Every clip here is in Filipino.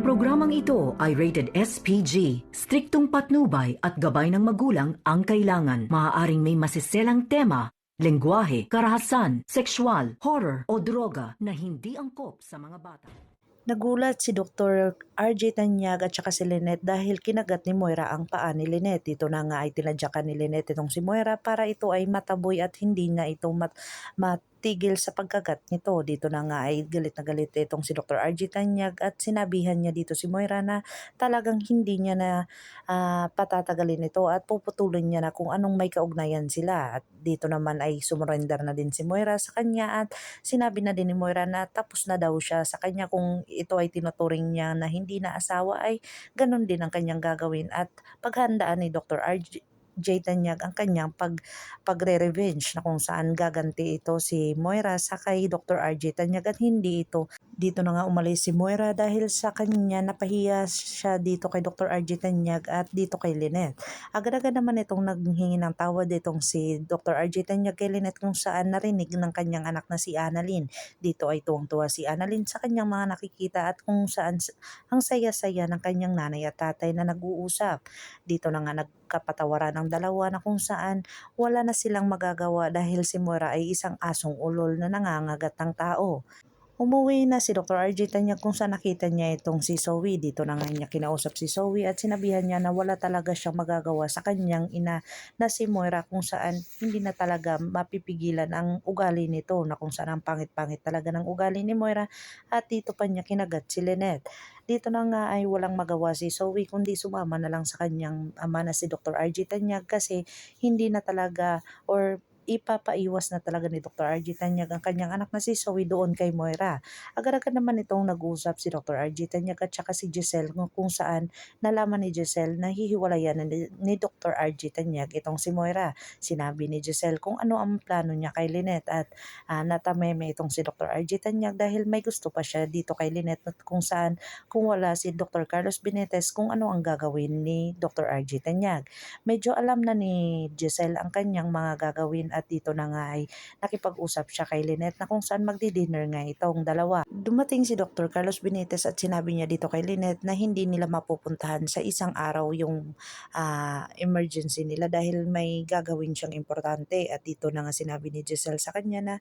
Ang programang ito ay rated SPG. Striktong patnubay at gabay ng magulang ang kailangan. Maaaring may masiselang tema, lengguwahe, karahasan, sexual, horror o droga na hindi angkop sa mga bata. Nagulat si Dr. RJ Tanyag at saka si Lynette dahil kinagat ni Moira ang paa ni Lynette. Dito na nga ay tinadyakan ni Lynette itong si Moira para ito ay mataboy at hindi na ito matigil sa pagkagat nito. Dito na nga ay galit na galit itong si Dr. RJ Tanyag at sinabihan niya dito si Moira na talagang hindi niya na patatagalin ito at puputulin niya na kung anong may kaugnayan sila. At dito naman ay sumurrender na din si Moira sa kanya at sinabi na din ni Moira na tapos na daw siya sa kanya. Kung ito ay tinuturing niya na hindi na asawa ay ganun din ang kanyang gagawin at paghandaan ni Dr. RJ Tanyag ang kanyang pagre-revenge na kung saan gaganti ito si Moira sa kay Dr. RJ Tanyag at hindi ito. Dito na nga umalis si Moira dahil sa kanya napahiya siya dito kay Dr. RJ Tanyag at dito kay Lynette. Agad-agad naman itong naghingi ng tawad itong si Dr. RJ Tanyag kay Lynette kung saan narinig ng kanyang anak na si Annalyn. Dito ay tuwang-tuwa si Annalyn sa kanyang mga nakikita at kung saan ang saya-saya ng kanyang nanay at tatay na nag-uusap. Dito na nga nagkapatawaran ng dalawa na kung saan wala na silang magagawa dahil si Moira ay isang asong ulol na nangangagat ng tao. Umuwi na si Dr. RJ Tanyag kung saan nakita niya itong si Zoe. Dito na nga niya kinausap si Zoe at sinabihan niya na wala talaga siyang magagawa sa kanyang ina na si Moira kung saan hindi na talaga mapipigilan ang ugali nito na kung saan ang pangit-pangit talaga ng ugali ni Moira at dito pa niya kinagat si Lynette. Dito na nga ay walang magawa si Zoe kundi sumama na lang sa kanyang ama na si Dr. RJ Tanyag kasi hindi na talaga or ipapaiwas na talaga ni Dr. RJ Tanyag ang kanyang anak na si Zoe doon kay Moira. Agad-agad naman itong nag-usap si Dr. RJ Tanyag at saka si Giselle kung saan nalaman ni Giselle na hihiwalayan ni Dr. RJ Tanyag itong si Moira. Sinabi ni Giselle kung ano ang plano niya kay Lynette at natameme itong si Dr. RJ Tanyag dahil may gusto pa siya dito kay Lynette kung saan kung wala si Dr. Carlos Benitez kung ano ang gagawin ni Dr. RJ Tanyag. Medyo alam na ni Giselle ang kanyang mga gagawin at dito na nga ay nakipag-usap siya kay Lynette na kung saan magdi-dinner nga itong dalawa. Dumating si Dr. Carlos Benitez at sinabi niya dito kay Lynette na hindi nila mapupuntahan sa isang araw yung emergency nila dahil may gagawin siyang importante at dito na nga sinabi ni Giselle sa kanya na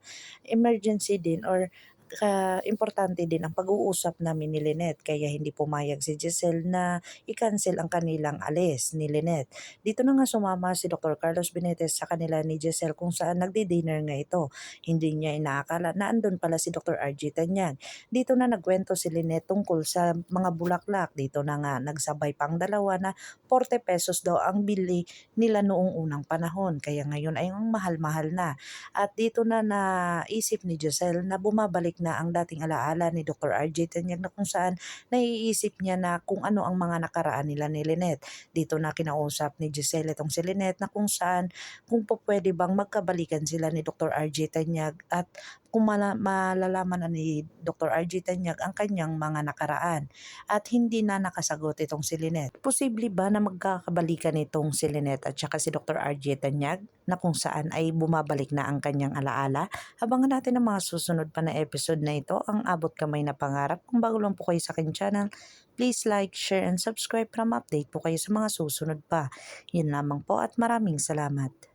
emergency din or importante din ang pag-uusap namin ni Lynette kaya hindi pumayag si Giselle na i-cancel ang kanilang alis ni Lynette. Dito na nga sumama si Dr. Carlos Benitez sa kanila ni Giselle kung saan nagdi-dinner nga ito. Hindi niya inaakala na andun pala si Dr. RJ Tanyag. Dito na nagkwento si Lynette tungkol sa mga bulaklak. Dito na nga nagsabay pang dalawa na 40 pesos daw ang bili nila noong unang panahon. Kaya ngayon ay ang mahal-mahal na. At dito na naisip ni Giselle na bumabalik na ang dating alaala ni Dr. RJ Tanyag na kung saan naiisip niya na kung ano ang mga nakaraan nila ni Lynette. Dito na kinausap ni Giselle itong si Lynette na kung saan kung pwede bang magkabalikan sila ni Dr. RJ Tanyag at kung malalaman na ni Dr. RJ Tanyag ang kanyang mga nakaraan at hindi na nakasagot itong si Lynette. Posible ba na magkakabalikan itong si Lynette at saka si Dr. RJ Tanyag na kung saan ay bumabalik na ang kanyang alaala? Abangan natin ang mga susunod pa na episode na ito, ang Abot Kamay na Pangarap. Kung bago lang po kayo sa aking channel, please like, share, and subscribe para ma-update po kayo sa mga susunod pa. Yun lamang po at maraming salamat.